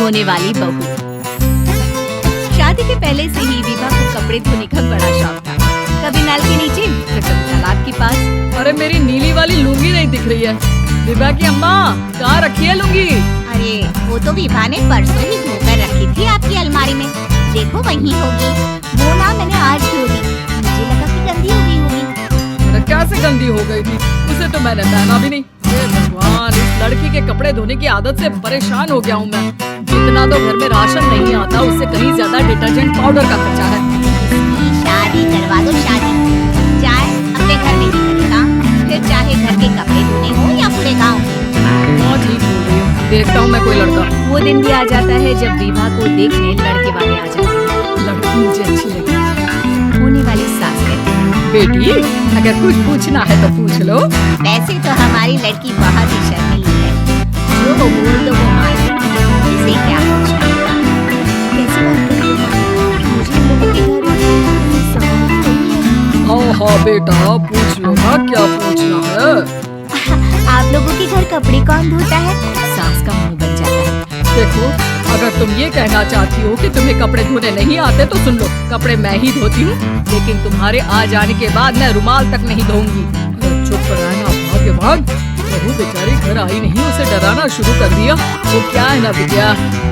होने वाली बहू। शादी के पहले से ही विभा को कपड़े धोने का बड़ा शौक था। कभी नल के नीचे तो कभी तालाब के पास। अरे मेरी नीली वाली लुंगी नहीं दिख रही है। विभा की अम्मा कहाँ रखी है लुंगी? अरे वो तो विभा ने परसों ही धोकर रखी थी आपकी अलमारी में। देखो वहीं होगी। वो ना मैंने आज धो दी, मुझे लगा कि गंदी हो गई होगी। अरे कैसे गंदी हो गई थी? उसे तो मैंने पहना भी नहीं। हे भगवान, इस लड़की के कपड़े धोने की आदत से परेशान हो गया हूँ मैं। जितना तो घर में राशन नहीं आता उससे कहीं ज्यादा डिटर्जेंट पाउडर का खर्चा है। शादी करवा दो शादी, चाहे अपने घर में ही करेगा, फिर चाहे घर के कपड़े धोने हो या पूरे गाँव। बहुत ठीक बोल रही हो। देखता हूँ मैं कोई लड़का। वो दिन भी आ जाता है जब विभा को देखने लड़के वाले आ जाते हैं। लड़की मुझे अच्छी लगी। होने वाली सास कहती है, बेटी अगर कुछ पूछना है तो पूछ लो। वैसे तो हमारी लड़की बहुत ही शर्मीली है, जो वो बोल दो वो मान लेती है। इसे क्या पूछना होगा? कैसी बात कर रही हो? मुझे लोगों के घर सवाल नहीं है। हाँ बेटा पूछ लो ना, क्या पूछना है? आप लोगों के घर कपड़े कौन धोता है? सास का मुंह बन जाता है। देखो, अगर तुम ये कहना चाहती हो कि तुम्हें कपड़े धोने नहीं आते तो सुन लो, कपड़े मैं ही धोती हूँ, लेकिन तुम्हारे आ जाने के बाद मैं रुमाल तक नहीं धोऊंगी। चुप रहना भाग्यवान। बहू बेचारी घर आई नहीं, उसे डराना शुरू कर दिया। वो क्या है ना विद्या,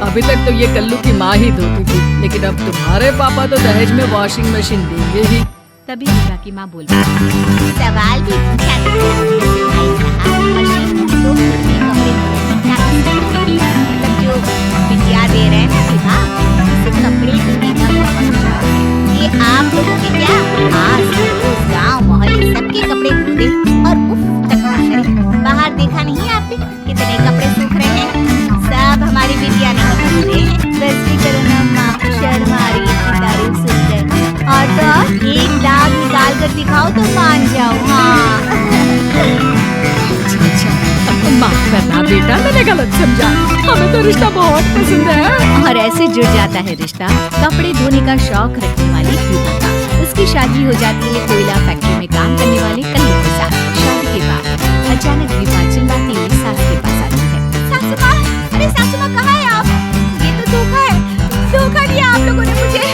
अभी तक तो ये कल्लू की माँ ही धोती थी, लेकिन अब तुम्हारे पापा तो दहेज में वॉशिंग मशीन देंगे ही। तभी विभा की माँ बोल रही है, सवाल भी पूछा तो मतलब जो विद्या दे रहे हैं ना विभा, इससे कपड़े धोने का बहुत शौक है। ये आप लोगों के क्या आस पड़ोस गाँव मोहल्ले सबके कपड़े धो दे और उफ तक ना करे। बाहर देखा नहीं आपने कितने कपड़े सूख रहे हैं? सब हमारी विद्या नहीं धो रहे हैं। बस भी करो ना माँ, शर्म आ रही है तारीफ सुनकर। और तो एक दाग निकाल कर दिखाओ तो मान जाओ। हाँ माफ करना बेटा, मैंने गलत समझा। हमें तो रिश्ता बहुत पसंद है। और ऐसे जुड़ जाता है रिश्ता कपड़े धोने का शौक रखने वाली विभा का। उसकी शादी हो जाती है कोयला फैक्ट्री में काम करने वाले कल्लू के साथ। शादी के बाद अचानक विभा चिल्लाती हुई सास के पास आती है। सासू माँ, अरे सासू माँ कहाँ है आप? ये तो धोखा है, धोखा दिया आप लोगों ने मुझे।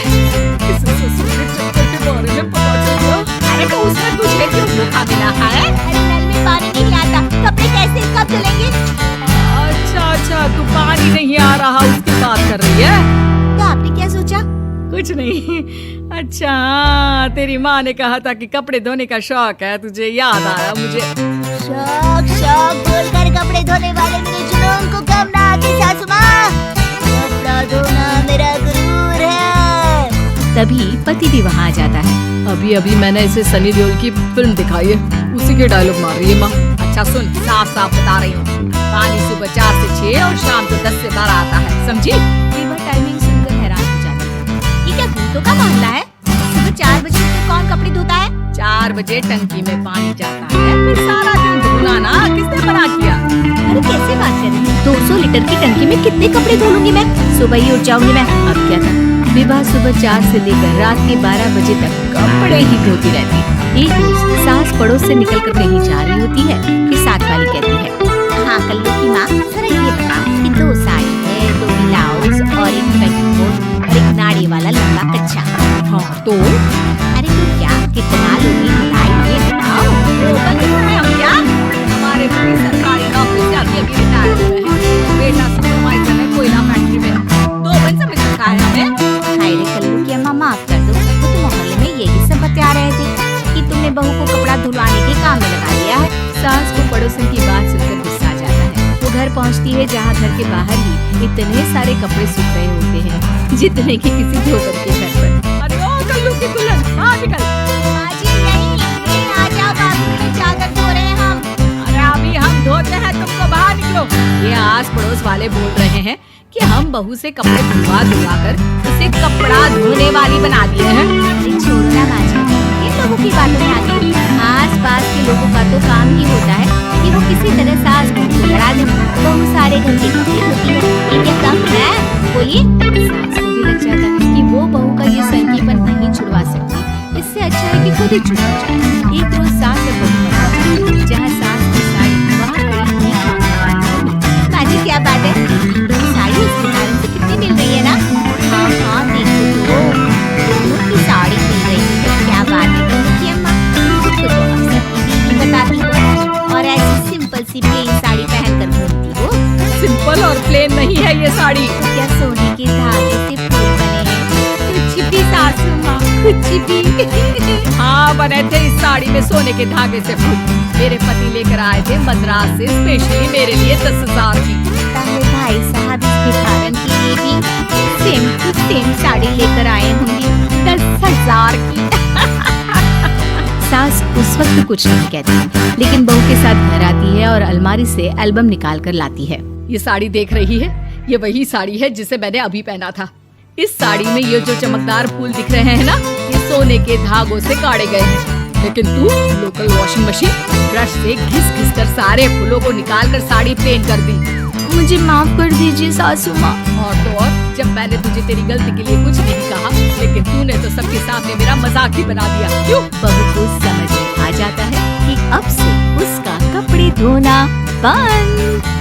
बारे में पता चल गया। अरे तो उसमें तुझे क्यों धोखा मिला है? अरे नल में पानी नहीं आता, कपड़े कैसे कब धुलेंगे? अच्छा तू पानी नहीं आ रहा उसकी बात कर रही है? तो आपने क्या सोचा? कुछ नहीं। अच्छा तेरी माँ ने कहा था कि कपड़े धोने का शौक है, तुझे याद आया मुझे। शौक बोलकर कपड़े धोने वाले मेरे जुनून को कम ना आके सासू माँ, कपड़ा धोना मेरा गुरूर है। तभी पति भी वहाँ आ जाता है। अभी मैंने इसे सनी देओल की फिल्म दिखाई है, उसी के डायलॉग मार रही है माँ। अच्छा सुन, साफ बता रही हूँ, पानी सुबह 4 से 6 और शाम को 10 से 12 आता है, समझी? विभा टाइमिंग सुनकर हैरान हो जाती है। ये क्या भूतों का मामला है? सुबह 4 बजे तक कौन कपड़े धोता है? 4 बजे टंकी में पानी जाता है, फिर सारा दिन धोना ना किसने मना किया? अरे कैसे बात कर रही है? 200 लीटर की टंकी में कितने कपड़े धो लूंगी मैं? सुबह ही उठ जाऊंगी मैं। अब क्या था, विभा सुबह 4 से लेकर रात के 12 बजे तक कपड़े ही धोती रहती। एक रोज सास पड़ोस से निकल कर कहीं जा रही होती है कि साथ वाली कहती है, हाँ कल्लू की माँ जरा ये बताओ कि 2 साड़ी है, 2 ब्लाउज और एक पेटीकोट और एक नाड़ी वाला लंबा कच्चा। हाँ तो अरे तो क्या कितना लोगी भलाई ये बताओ। हम क्या, हमारे सरकारी नौकरी से अभी रिटायर हुए हैं, बेटा सुपरवाइजर है कोयला फैक्ट्री में, 2 बन समझ रखा है हमें। हाय रे कल्लू की अम्मा माफ कर दो, वो तो मोहल्ले में यही सब बता रहे थे कि तुमने बहू को कपड़ा धुलवाने के काम में लगा लिया है। सास को पड़ोसन की बात सुनकर गुस्सा आ जाता है। वो घर पहुंचती है जहाँ घर के बाहर ही इतने सारे कपड़े सूख रहे होते हैं जितने कि किसी धोकर के घर पर। अरे ओ कल्लू की दुल्हन, बाहर निकल। आ जाओ बाबू, मेरे चादर धो रहे हैं हम। अरे अभी हम धोते हैं, तुमको बाहर निकलो। ये आस पड़ोस वाले बोल रहे हैं कि हम बहू से कपड़े धुलवा कर उसे कपड़ा धोने वाली बना दिए हैं। अरे छोड़ो ना माजी, इन लोगों की बातों में आती है। आस पास के लोगों का तो काम ही होता है कि वो किसी तरह सास बहू को लड़ा दे। बहू सारे घर के कपड़े धोती है, ये क्या कम है? बोलिए। सास को भी लग जाता है कि वो बहू का ये संकीपन नहीं छुड़वा सकती, इससे अच्छा है कि खुद ही चुप हो जाए। एक रोज सास और बहू जहाँ सास की साड़ी वहाँ खड़ी भीख मांगने वाली। माजी क्या बात है, साड़ी उसके कारण से ये साड़ी। क्या सोने के धागे से फूल बने हैं? कुछ भी सासू माँ, कुछ भी। हाँ, बने थे इस साड़ी में सोने के धागे से फूल। मेरे पति लेकर आए थे मद्रास से स्पेशली मेरे लिए 10,000 की। ताहले भाई साहब इस भिखारन के लिए भी सेम टू सेम साड़ी लेकर आए होंगे 10,000 की। सास उस वक्त कुछ नहीं कहती, लेकिन बहू के साथ घर आती है और अलमारी से एल्बम निकाल कर लाती है। ये साड़ी देख रही है, ये वही साड़ी है जिसे मैंने अभी पहना था। इस साड़ी में ये जो चमकदार फूल दिख रहे हैं ना, ये सोने के धागों से काढ़े गए हैं। लेकिन तू लोकल वॉशिंग मशीन ब्रश से घिस कर सारे फूलों को निकाल कर साड़ी प्लेन कर दी। मुझे माफ कर दीजिए सासू माँ। और तो और, जब मैंने तुझे तेरी गलती के लिए कुछ नहीं कहा, लेकिन तूने तो सबके सामने मेरा मजाक ही बना दिया। क्यों? बहू को समझ में आ जाता है कि अब से उसका कपड़े धोना बंद।